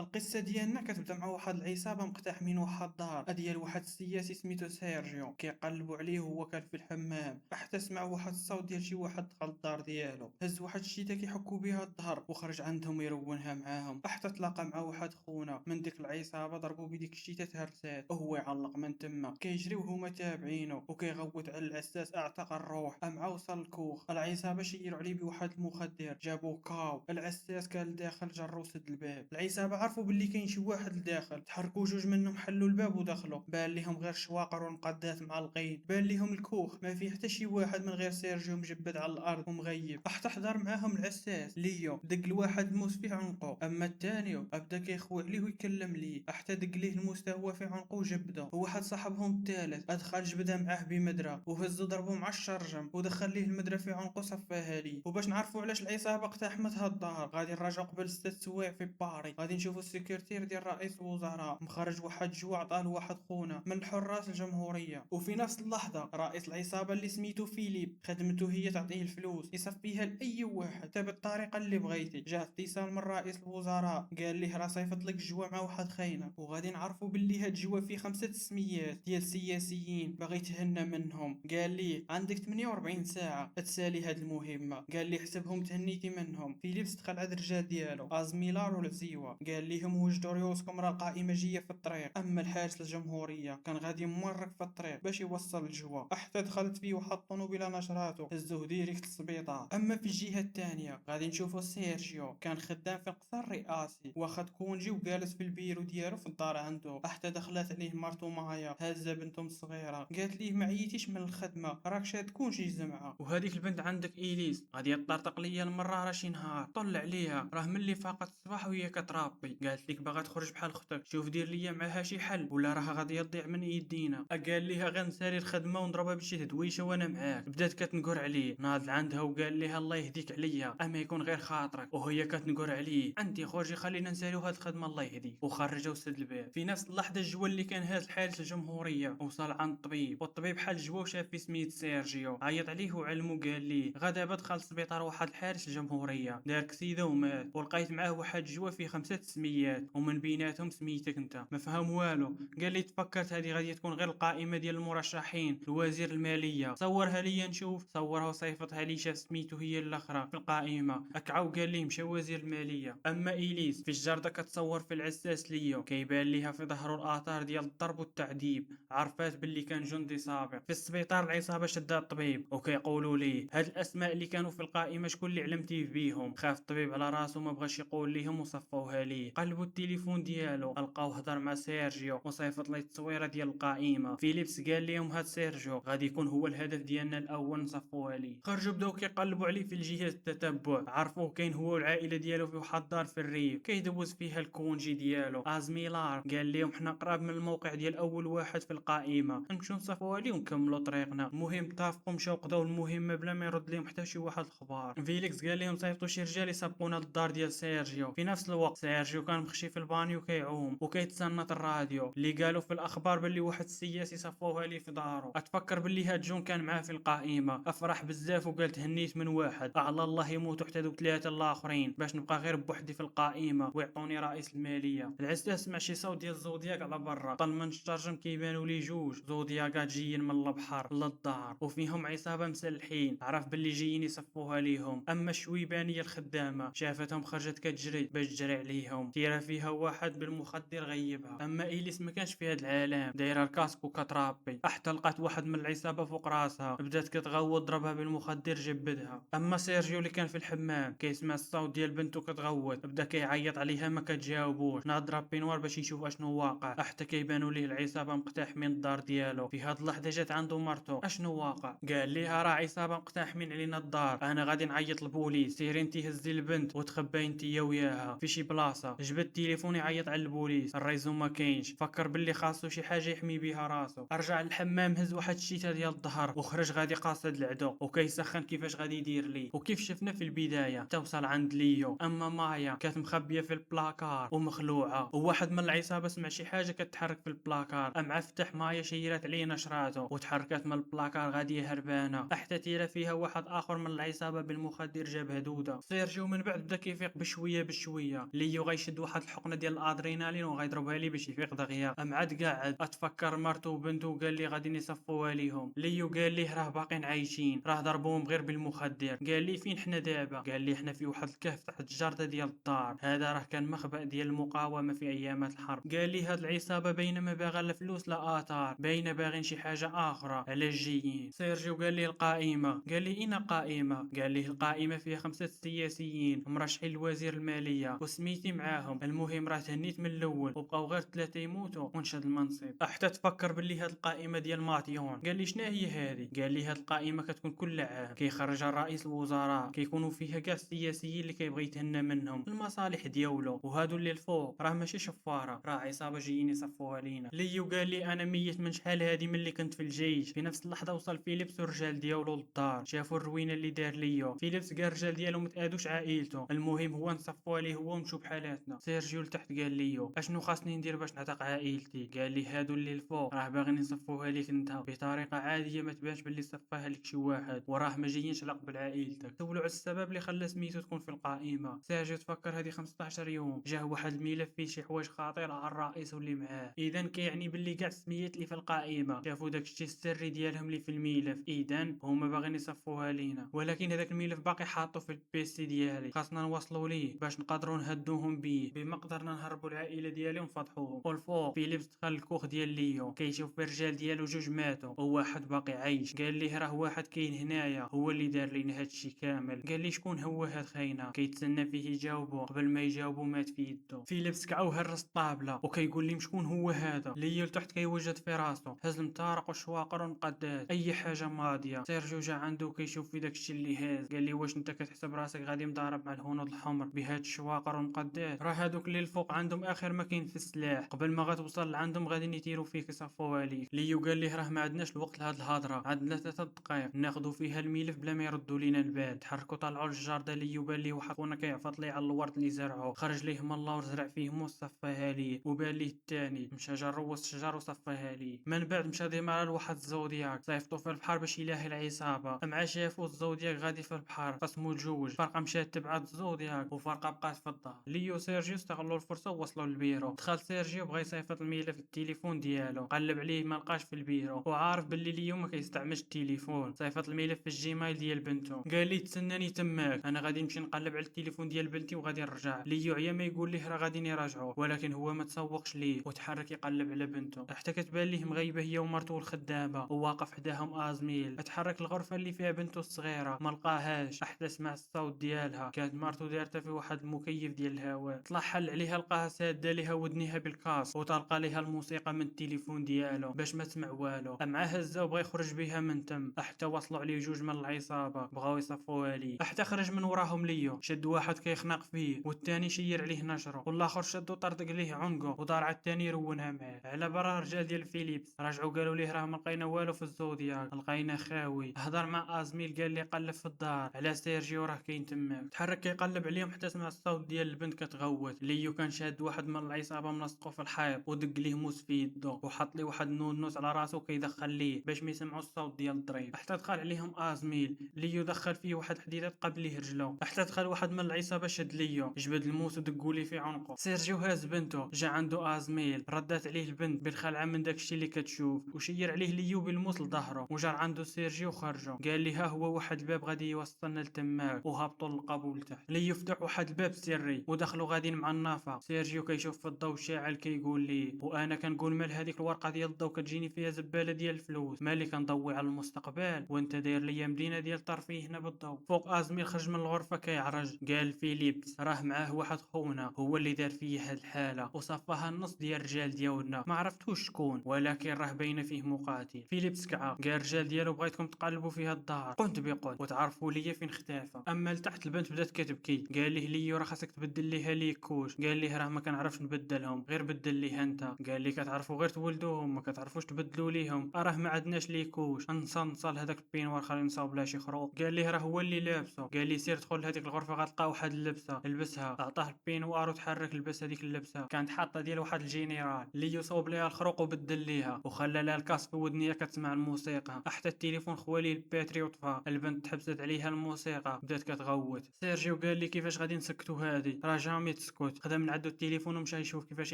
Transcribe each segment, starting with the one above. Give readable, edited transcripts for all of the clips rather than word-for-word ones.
القصة ديالنا كتبدا مع واحد العصابة مقتحمين واحد الدار ديال واحد السياسي سميتو سيرجيو كيقلبوا عليه وهو كان في الحمام، حتى سمع واحد الصوت ديال شي واحد دخل الدار ديالو. هز واحد الشيته كيحكوا بها الظهر وخرج عندهم يرونها معاهم، حتى تلاقى مع واحد خونا من ديك العصابة ضربوا بديك الشيته تهرسات وهو يعلق من تما كيجري وهما تابعينه وكيغوت على العساس اعتق الروح. مع وصل الكوخ العصابة شيروا عليه بواحد المخدر، جابوا كاو العساس كان لداخل جرو سد الباب. العصابة عرفوا باللي كاين شي واحد لداخل، تحركوا جوج منهم حلوا الباب ودخلوا. بان ليهم غير شواقر ونقادات معلقين، بان ليهم الكوخ ما فيه حتى شي واحد من غير سيرجيو مجبد على الارض ومغيب. حتى حضر معاهم العساس ليو دق الواحد الموس في عنقه، اما الثاني بدا كيخوي عليه ويكلم ليه، حتى دق ليه الموس تا هو في عنقه وجبده. وواحد صاحبهم الثالث ادخل جبده معاه بمدرة وهزو ضربو مع الشرجم ودخل ليه المدرة في عنقه صفاها ليه. وباش نعرفوا علاش العصابة اقتحمت هاد الدار غادي نراجعوا قبل 6 سوايع في باري، غادي نشوفوا السكرتير ديال رئيس الوزراء مخرج واحد جوا عطاه لواحد خونا من الحراس الجمهورية. وفي نفس اللحظة رئيس العصابة اللي سميتو فيليب خدمته هي تعطيه الفلوس يصفيها لأي واحد حتى بالطريقة اللي بغيتي. جا اتصال من رئيس الوزراء قال ليه راه صيفط لك جوا مع واحد خاينة، وغادي نعرفوا باللي هاد جوا فيه 5 تسميات ديال سياسيين باغي يتهنى منهم. قال ليه عندك 48 ساعة تسالي هاد المهمة. قال لي حسبهم تهنيتي منهم. فيليبس دخل على الرجال ديالو ازميلار والعزيوة، قال ليهم وجدوا ريوسكم راه القائمة جاية في الطريق. اما الحارس الجمهورية كان غادي مورك في الطريق باش يوصل الجوا، حتى دخلت فيه واحد الطوموبيله نشراته هزوه ديريكت للسبيطار. اما في الجهة الثانية غادي نشوفوا سيرجيو كان خدام في القصر الرئاسي واخد كونجي وجالس في البيرو ديالو في الدار عنده، حتى دخلت عليه مرتو مايا هازه بنتهم الصغيره قالت ليه ما عييتيش من الخدمه راك شاد كونجي جمعه. وهذيك البنت عندك إليس غادي يطرطق ليا المره راه شي نهار طلع عليها راه ملي فاقت الصباح وهي كترابي قالت لك باغا تخرج بحال اختك، شوف دير ليا معاها شي حل ولا راها غادي تضيع من يدينا. قال ليها غنسالي الخدمه ونضربها بشي تدويشه وانا معاك. بدات كتنقر عليه ناض عندها وقال ليها الله يهديك عليا اما يكون غير خاطرك، وهي كتنقر عليه انت خرجي خلينا نساليو هاد الخدمه الله يهديك. وخرجوا وسد الباب. في نفس اللحظه الجوا اللي كان هاز الحارس الجمهوريه وصل عند الطبيب، والطبيب حل جوا وشاف في سميت سيرجيو عيط عليه وعلمو قال ليه غدا دخل السبيطار واحد الحارس الجمهوريه دار كسيده ومات، ولقيت معاه واحد جوا فيه 5 تسميات ومن بيناتهم سميتك انت. ما فهم والو. قال لي تفكرت هذه غادي تكون غير القائمه ديال المرشحين لوزير الماليه، صورها لي نشوف. صورها وصيفطها لي شاف سميتو هي الاخرى في القائمه اكعو قال لي مشى وزير الماليه. اما اليس في الجرده كتصور في العساس ليو كيبان ليها في ظهره الاثار ديال الضرب والتعذيب، عرفات باللي كان جندي سابق. في السبيطار العصابه شدها الطبيب وكيقولوا ليه هاد الاسماء اللي كانوا في القائمه شكون اللي علمتيه بيهم. خاف الطبيب على راسو ما بغاش يقول ليهم وصفوها ليه. قلبوا التليفون ديالو لقاو هضر مع سيرجيو وصيفط ليه التصويره ديال القائمه. فيليبس قال لهم هاد سيرجيو غادي يكون هو الهدف ديالنا الاول نصفوها ليه. خرجوا بداو كيقلبوا عليه في الجهاز التتبع، عرفوه كاين هو والعائله ديالو في واحد الدار في الريف كيدوز فيها الكونجي ديالو. ازميلار قال لهم حنا قراب من الموقع ديال اول واحد في القائمه نمشيو نصفوها ليه ونكملوا طريقنا. المهم اتفقوا مشاو قضاو المهمه بلا ما يرد لهم حتى شي واحد الخبار. فيليكس قال لهم صيفطوا شي رجال يسبقونا للدار ديال سيرجيو. في نفس الوقت سيرجيو كان مخشي في البانيو كيعوم وكيتسنط الراديو اللي قالوا في الاخبار باللي واحد السياسي صفوها ليه في دارو. اتفكر باللي هاد جون كان معاه في القائمه، افرح بزاف وقال تهنيت من واحد على الله يموتوا حتى دوك 3 الاخرين باش نبقى غير بوحدي في القائمه ويعطوني رئيس الماليه. العساس سمع شي صوت ديال الزودياك على برا، طل من الترجم كيبانوا لي جوج زودياكات جايين من البحر للدار وفيهم عصابه مسلحين، عرف باللي جايين يصفوها ليهم. اما الشويبانيه الخدامه شافتهم خرجت كتجري باش تجري عليهم، تيرا فيها واحد بالمخدر غيبها. اما إليس ما كانش في هاد العالم، دايره الكاسك وكترابي، حتى لقات واحد من العصابه فوق راسها بدات كتغوت ضربها بالمخدر جبدها. اما سيرجيو اللي كان في الحمام كيسمع الصوت ديال بنته كتغوت بدا كيعيط عليها ما كتجاوبوش، ناض راب بينوار باش يشوف اشنو واقع، حتى كيبانوا ليه العصابه مقتحمين الدار ديالو. في هاد اللحظه جات عنده مرته اشنو واقع، قال ليها راه عصابه مقتحمين علينا الدار انا غادي نعيط للبوليس، سيري انتي هزي البنت وتخبي انتي وياها في شي بلاصه. جبد التليفون يعيط على البوليس، الريزو ما كاينش، فكر باللي خاصو شي حاجه يحمي بها راسو. رجع للحمام هز واحد الشيته ديال الظهر وخرج غادي قاصد العدو وكيسخن كيفاش غادي يدير ليه. وكيف شفنا في البدايه توصل عند ليو، اما مايا كانت مخبيه في البلاكار ومخلوعه، وواحد من العصابه سمع شي حاجه كتحرك في البلاكار ام فتح مايا شيرات عليه نشراته وتحركت من البلاكار غاديه هربانه، حتى تيرا فيها واحد اخر من العصابه بالمخدر جاب هدوده. سيرجيو من بعد بدا كيفيق بشويه بشويه. ليو غيشد يشد واحد الحقنه ديال الادرينالين وغيضربها ليه باش يفيق دغيا. عاد قاعد اتفكر مرته وبنته وقال لي غادي يصفوها ليهم. ليو قال ليه راه باقيين عايشين، راه ضربوهم غير بالمخدر. قال لي فين حنا دابا؟ قال لي حنا في واحد الكهف تحت الجردة ديال الدار، هذا راه كان مخبأ ديال المقاومه في ايامات الحرب. قال لي هاد العصابه بينما باغا لا فلوس لا اثار، باينه باغين شي حاجه اخرى. علاش جايين؟ سيرجيو قال لي القائمه. قال لي اين قائمه؟ قال لي القائمه فيها 5 سياسيين مرشحين لوزير الماليه وسميتي معاهم. المهم راه تهنيت من الاول وبقاو غير 3 يموتوا ونشد المنصب. حتى تفكر باللي هاد القائمه ديال ماتيون. قال لي شنو هي هذه؟ قال لي هاد القائمه كتكون كل عام كيخرجها رئيس الوزراء، كيكونوا فيها كاع السياسيين اللي كيبغي يتهنى منهم المصالح ديالو. وهادو اللي الفوق راه ماشي شفاره، راه عصابه جايين يصفوها لينا. ليو قال لي انا ميت من شحال هادي ملي كنت في الجيش. في نفس اللحظه وصل فيليبس والرجال ديالو للدار، شافوا الروينه اللي دار ليو. فيليبس قال الرجال ديالو متادوش عائلته، المهم هو نصفوها ليه هو ونمشيو بحالاتنا. سيرجيو لتحت قال ليو اشنو خاصني ندير باش نعتق عائلتي؟ قال لي هادو اللي الفوق راه باغيين يصفوها ليك انت بطريقه عاديه ما تبانش باللي صفاها لك شي واحد، وراه ما جايينش على قبل عائلتك. سولو على السبب اللي خلى سميتو تكون في القائمه. سيرجيو تفكر هذه 15 يوم جاه واحد الملف فيه شي حوايج خطيره على الرئيس واللي معاه، اذا كيعني باللي كاع السميات اللي في القائمه شافوا داك الشيء السري ديالهم اللي في الملف، اذا هما باغيين يصفوها لينا. ولكن هذاك الملف باقي حاطو في البيسي ديالي، خاصنا نوصلوا ليه باش نقدروا نهدوهم بيه، بما قدرنا نهربوا العائله ديالي ونفضحوهم. والفوق فيليبس دخل الكوخ ديال ليو كيشوف الرجال ديالو جوج ماتوا وواحد باقي عايش. قال ليه راه واحد كاين هنايا هو اللي دار لينا هادشي كامل. قال لي شكون هو هاد خاينه؟ كيتسنى فيه يجاوبو، قبل ما يجاوبو مات في يدو. فيليبس كعا وهرس الطابله وكيقول لي شكون هو هذا. ليو لتحت كيوجد في راسو، هز المطارق والشواقر ونقدات اي حاجه ماضيه. سيرجيو جا عنده كيشوف في داكشي اللي هاز. قال لي واش انت كتحسب راسك غادي مضارب مع الهنود الحمر بهاد الشواقر ونقدات؟ راه هادوك اللي الفوق عندهم اخر ما كاين في السلاح، قبل ما غتوصل لعندهم غادي يتيروا فيك يصفوها ليك. ليو قال ليه راه ما عندناش الوقت لهاد الهضره، عندنا 3 دقائق ناخذوا فيها الملف بلا ما يردوا لينا البال. تحركوا طلعوا للجرده. ليو بان ليه واحد خونا كيعفط ليه على الورد اللي زرعوه، خرج ليه من الله وزرع فيه موس صفاها ليه. وبان ليه الثاني مشى جر وسط الشجر وصفاها ليه. من بعد مشى ديما لواحد الزودياك صيفطو في البحر باش يلاهي العصابه. مع شافو الزودياك غادي في البحر قسمو الجوج، فرقه مشات تبعت الزودياك وفرقه بقات في الدار. ليو وسيرجيو استغلوا الفرصه ووصلوا للبيرو. دخل سيرجيو بغى يصيفط الملف في التليفون ديالو، قلب عليه ما لقاش في البيرو وعارف باللي ليو ما كيستعملش التليفون. صيفط الملف في الجيميل ديال بنته. قال لي تسناني تماك، انا غادي نمشي نقلب على التليفون ديال بنتي وغادي نرجع. ليو عيا ما يقول ليه راه غادي يراجعوه، ولكن هو ما تسوقش ليه وتحرك يقلب على بنته حتى كتبان ليه مغيبه هي ومرته الخدامه وواقف حداهم ازميل. تحرك الغرفه اللي فيها بنته الصغيره ما لقاهاش حتى سمع الصوت ديالها، كانت مرته دارتها في واحد المكيف ديال الهواء. طلع حل عليها لقاها ساده ليها ودنيها بالكاس وطلق ليها الموسيقى من التليفون ديالو باش ما تسمع والو. مع هزه وبغى يخرج بها من تم حتى وصلوا عليه جوج من العصابه بغاو يصفوها ليه. حتى خرج من وراهم ليو، شد واحد كيخنق فيه والثاني شير عليه نشره، والاخر شدو طردق ليه عنقه ودار على الثاني يرونها معاه. على برا رجال ديال فيليبس رجعوا قالوا ليه راه ما لقينا والو في الزودياك، لقينا خاوي. هضر مع ازميل قال لي قلب في الدار على سيرجيو راه كاين تماك. تحرك كيقلب عليهم حتى سمع الصوت ديال البنت كتغوت. ليو كان شاد واحد من العصابه ملصقو في الحيط ودق ليه موس في يدو وحط ليه واحد النونوس على راسو كيدخل ليه باش ما يسمعوا الصوت ديال الضريب. حتى دخل عليهم ازميل. ليو دخل فيه واحد الحديده تقبل ليه رجلو. حتى دخل واحد من العصابه شد ليو جبد الموس ودقوا ليه في عنقه. سيرجيو هاز بنته جا عنده ازميل، ردات عليه البنت بالخلعه من داكشي اللي كتشوف وشير عليه ليو بالموس لظهره. وجا عنده سيرجيو وخرجوا. قال لي ها هو واحد الباب غادي يوصلنا لتماك وهبطوا للقبول تحت. ليو فتح واحد الباب سري ودخلوا غاديين مع النافه. سيرجيو كيشوف في الضوء شاعل كيقول لي وانا كنقول مال هذيك الورقه ديال الضوء كتجيني فيها زباله ديال الفلوس، مالي كنضوي على المستقبل وانت داير ليا مدينه ديال الترفيه هنا بالضوء. فوق ازميل خرج من الغرفه كيعرج. قال فيليبس راه معاه واحد خونا هو اللي دار فيا هاد الحاله وصفاها النص ديال الرجال ديالنا، ما عرفتوش شكون ولكن راه باينه فيه مقاتل. فيليبس كعا قال الرجال ديالو بغيتكم تقلبوا فيها الدار قلت بقلت وتعرفوا ليا فين اختفى. اما لتحت البنت بدات كتبكي. قال ليه ليو راه خاصك تبدل ليها ليكوش. قال ليه راه ما كنعرفش نبدلهم، غير بدل ليه انت. قال لي كتعرفوا غير تولدوهم ما كتعرفوش تبدلوا ليهم. راه ما عندناش ليكوش، نصل هذاك البينوار خلي نصاوب بلا شي خروق. قال ليه راه هو اللي لابسه. قال لي سير دخل لهذيك الغرفه غتلقى واحد اللبسه البسها. اعطاه البينوار وتحرك لبس هذيك اللبسه كانت حاطه ديال واحد الجينيرال. ليو صوب ليها الخروق وبدل ليها وخلى لها الكاس في ودنيا كتسمع الموسيقى. حتى التليفون خوالي الباتري وطفى. البنت تحبست عليها الموسيقى بدات كتغوت. سيرجيو قال لي كيفاش غادي نسكتوا هادي، راه جامي لي تسكت. خدا من عندو التليفون ومشى يشوف كيفاش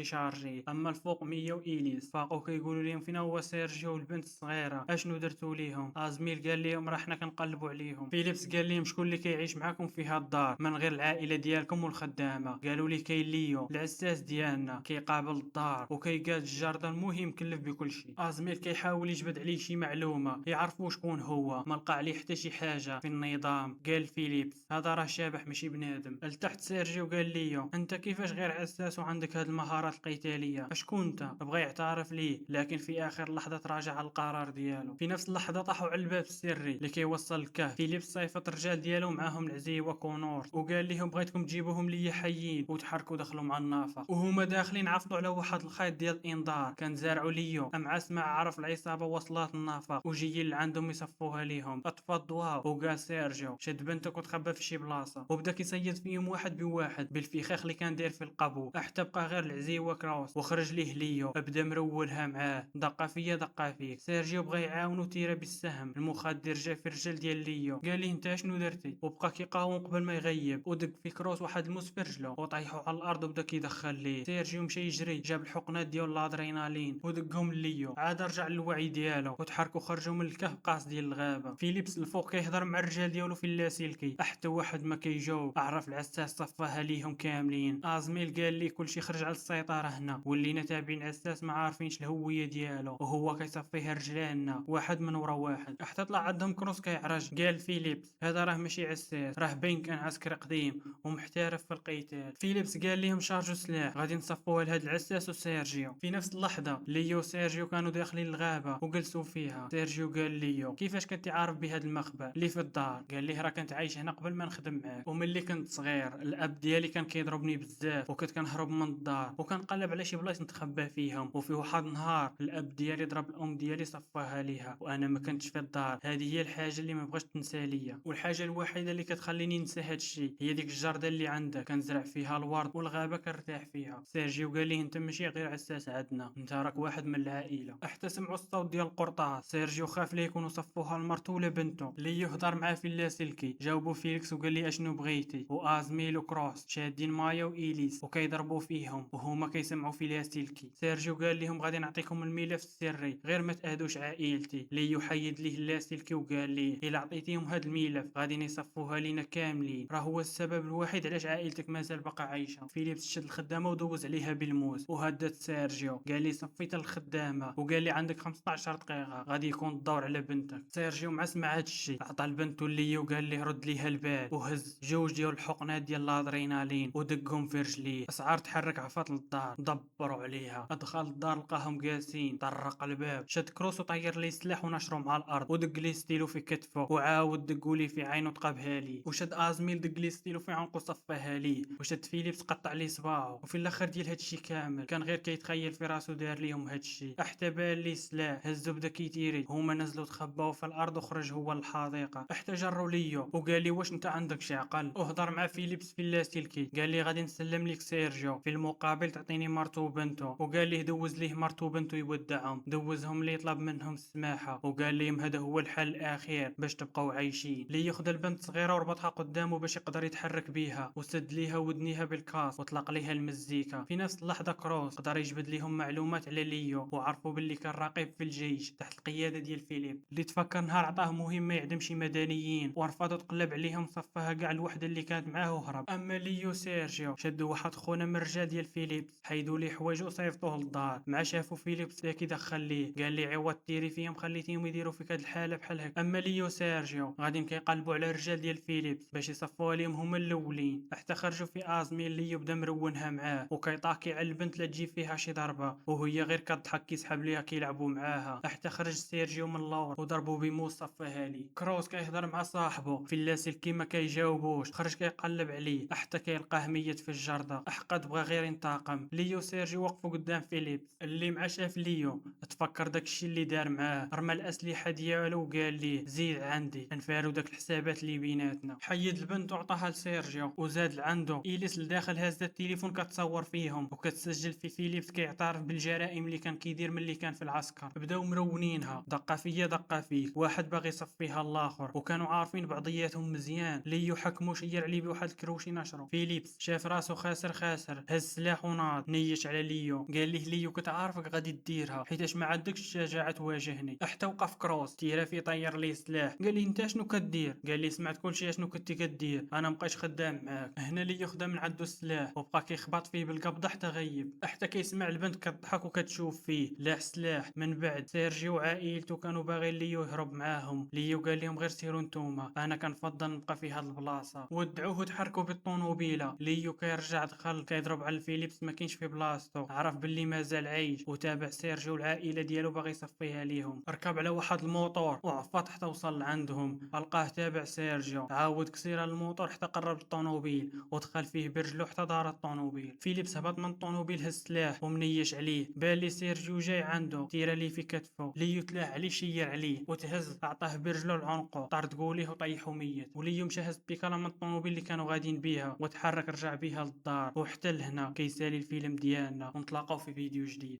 يشارجيه. اما الفوق ميا وإيليس فاقو كيقولوا لهم فينا هو سيرجيو والبنت الصغيره، اشنو درتوا ليهم؟ ازميل قال لهم راه حنا كنقلبوا عليهم. فيليبس قال لهم شكون اللي كيعيش معاكم في هاد الدار من غير العائله ديالكم والخدامه؟ قالوا لي كاين ليو العساس ديالنا كيقابل الدار وكيقاد الجردة، المهم كلف بكل شيء. ازميل كيحاول يجبد عليه شي معلومه يعرفوا شكون هو، ما لقى عليه حتى شي حاجه في النظام. قال فيليبس هذا راه شابح ماشي بنادم. لتحت سيرجيو قال ليو انت كيفاش غير عساس وعندك هاد المهارات القتاليه؟ اش كنت بغى يعترف ليه لكن في اخر لحظه تراجع على القرار ديالو. في نفس اللحظه طاحوا على الباب السري اللي كيوصل للكهف. فيليبس صيفط الرجال ديالو معاهم العزيوه كونور وقال لهم بغيتكم تجيبوهم ليا حيين، وتحركوا دخلوا مع النافق. وهما داخلين عثروا على واحد الخيط ديال الانذار كان زارعوا ليو. مع سمع عرف العصابه وصلات النافق وجايين لعندهم يصفوها ليهم. اطفى الضواء وقال سيرجيو شد بنتك وتخبى في شي بلاصه، وبدا كيصيد فيهم واحد بواحد بالفخاخ اللي كان داير في القبو حتى بقى غير العزيوه كروس. وخرج ليه ليو بدا مرولها معاه، دقه فيا دقه فيك. سيرجيو بغى يعاونو تيرا بالسهم. المخدر جا في الرجل ديال ليو قال ليه انت شنو درتي، وبقى كيقاوم قبل ما يغيب ودق في كروس واحد الموس في رجلو وطيحو على الارض وبدا كيدخل ليه. سيرجيو مشى يجري جاب الحقنات ديال الادرينالين ودقهم ليو، عاد رجع للوعي ديالو وتحركوا خرجوا من الكهف قاص ديال الغابه. فيليبس الفوق كيهضر مع الرجال ديالو في اللاسلكي حتى واحد ما كيجاوب. عرف العساس صفاها ليهم كاملين. ازميل قال لي كلشي خرج على السيطره هنا، ولينا تابعين العساس ما عارفينش الهويه ديالو وهو كيصفيها رجلاننا واحد من ورا واحد حتى طلع عندهم كروس كيعرج. قال فيليبس هذا راه ماشي عساس، راه باين كان عسكري قديم ومحترف في القتال. فيليبس قال لهم شارجوا سلاح غادي نصفوها لهاد العساس وسيرجيو. في نفس اللحظه ليو وسيرجيو كانوا داخلين الغابه وجلسوا فيها. سيرجيو قال ليو كيفاش كنتي عارف بهذا المخبأ اللي في الدار؟ قال ليه راه كنت عايش هنا قبل ما نخدم معاك، وملي كنت صغير الاب ديالي كان كيضربني بزاف وكنت كنهرب من الدار وكنقلب على شي بلايص نتخبى فيهم. وفي واحد النهار الاب ديالي ضرب الام ديالي صفاها ليها وانا ما كنتش في الدار. هذه هي الحاجه اللي ما بغاش تنسى ليا، والحاجه الوحيده اللي كتخليني ننسى هذا الشيء هي ديك الجرده اللي عندك كنزرع فيها الورد والغابه كنرتاح فيها. سيرجيو قال لي انت ماشي غير عساس عندنا، انت راك واحد من العائله. حتى سمعوا الصوت ديال القرطاس. سيرجيو خاف ليه يكونوا صفوها لمرتو ولا بنته. اللي يهضر معاه في اللاسلكي جاوبو فيليكس وقال لي اشنو بغيتي. وازميل وكروس شادين مايا وايليس وكيضربوا فيهم وهما كيسمعوا في اللاسلكي. سيرجيو قال لهم غادي نعطيكم الملف السري غير ما تاذوش عائلتي. اللي يحيد ليه اللاسلكي وقال ليه الا عطيتيهم هذا الملف غادي يصفوها لينا كاملين، راه هو السبب الوحيد علاش عائلتك مازال باقا عايشه. فيليبس شد الخدامه ودوز عليها بالموس وهدد سيرجيو قال لي صفيت الخدامه وقال لي عندك 15 دقيقه غادي يكون الدور على بنتك. سيرجيو مع سمع هذا الشيء عطى البنت ليا وقال لي رد ليها البال وهز جوج ديال الحقنات ديال الادرينالين ودقهم في رجليه. اسعار تحرك عفات للدار دبروا عليها. دخل الدار لقاهم جالسين، طرق الباب شد كروس وطير لي السلاح ونشرو مع الارض ودق لي ستيلو في كتفه وعاود دقوا لي في عينه تقابها لي. وشد ازميل دق لي ستيلو في عنقه صفاها لي. وشد فيليبس قطع لي صباعه. وفي الاخر ديال هادشي كامل كان غير كيتخيل في راسو دار ليهم هادشي. حتى بان لي سلاح هزو بدا كيتيري. هما نزلوا تخباو في الارض وخرج هو للحديقه. حتى جروا ليو وقال لي واش انت عندك شي عقل. وهضر مع فيليبس في اللاسلكي قال لي غادي نسلم لك سيرجيو في المقابل تعطيني مرتو وبنته. وقال ليه دوز ليه مرتو وبنته يودعهم. دوزهم لي طلب منهم السماحه وقال لهم هذا هو الحل الاخير باش تبقاو عايشين. لي ياخذ البنت صغيره وربطها قدامه باش يقدر يتحرك بيها وسد ليها ودنيها بالكاس وطلق ليها المزيكا. في نفس اللحظه كروس قدر يجبد ليهم معلومات على ليو وعرفوا باللي كان راقب في الجيش تحت القياده ديال فيليب اللي تفكر نهار عطاه مهمه يعدم شي مدنيين ورفضوا تقلب عليهم صفاها كاع الوحده اللي كانت معاه وهرب. اما ليو سيرجيو شدوا واحد خونا من الرجال ديال فيليبس حيدوا ليه حوايجو وصيفطوه للدار. مع شافوا فيليبس دا كيدخل ليه قال لي عوض تيري فيهم خليتيهم يديروا فيك هاد الحاله بحال هكا. اما ليو سيرجيو غاديين كيقلبوا على الرجال ديال فيليبس باش يصفوها ليهم هما الاولين. حتى خرجوا في ازميل اللي بدا مرونها معاه وكيطاكي على البنت لا تجي فيها شي ضربه وهي غير كضحك كيسحب ليها كيلعبوا معاها. حتى خرج سيرجيو من اللور وضربوا بموس صفاها لي. كروس كيهضر مع صاحبه في اللاسلكي ما كيجاوبوش. خرج كيقلب عليه حتى كيلقاه ميت في الجرده. احقد بغى غير ينتقم. ليو سيرجيو وقفوا قدام فيليبس اللي مع شاف ليو تفكر داكشي اللي دار معاه. رمى الاسلحه ديالو وقال ليه زيد عندي نفارو داك الحسابات اللي بيناتنا. حيد البنت وعطاها لسيرجيو وزاد لعنده. إيليس لداخل هازت التليفون كتصور فيهم وكتسجل في فيليبس كيعترف بالجرائم اللي كان كيدير ملي كان في العسكر. بداو مرونينها دقه فيا دقه فيك، واحد باغي يصفيها الاخر وكانوا عارفين بعضياتهم مزيان. ليو حكمو شير عليه بواحد الكروشي نشرو. فيليبس شاف راسو خاسر هز سلاح وناض نيش على ليو، قال ليه ليو كنت عارفك غادي ديرها حيتاش ما عندكش الشجاعه تواجهني. حتى وقف كروس تيرا في طير ليه سلاح، قال لي انت شنو كدير؟ قال لي سمعت كلشي شنو كنتي كدير، انا مبقيتش خدام معاك. هنا ليو خدا من عندو السلاح وبقى كيخبط فيه بالقبضه حتى غيب، حتى كيسمع البنت كتضحك وكتشوف فيه لاح سلاح. من بعد سيرجيو وعائلته كانوا باغيين ليو يهرب معاهم، ليو قال لهم غير سيروا نتوما انا كنفضل نبقى في هاد البلاصه. ودعوه وتحركوا بالطونوبيله. ليو كيرجع دخل كيضرب على الفيليبس ما كاينش في بلاصتو، عرف باللي مازال عايش وتابع سيرجيو والعائله ديالو باغي يصفيها ليهم. ركب على واحد الموطور وعفط حتى وصل لعندهم، لقاه تابع سيرجيو، عاود كسير الموطور حتى قرب الطونوبيل ودخل فيه برجلو حتى دار الطونوبيل. فيليبس هبط من الطونوبيل هز سلاح ومنيش عليه، بان لي سيرجيو جاي عنده تيرا ليه في كتفه. ليو تلاه عليه شير عليه وتهز عطاه برجلو لعنقه طرد قوليه وطيحو ميت. وليو مشى هز بيكالا من الطونوبيل اللي كانوا غاديين بيها وتحرك رجع بيها للدار. وحتى لهنا كيسالي الفيلم ديالنا، ونتلاقاو في فيديو جديد.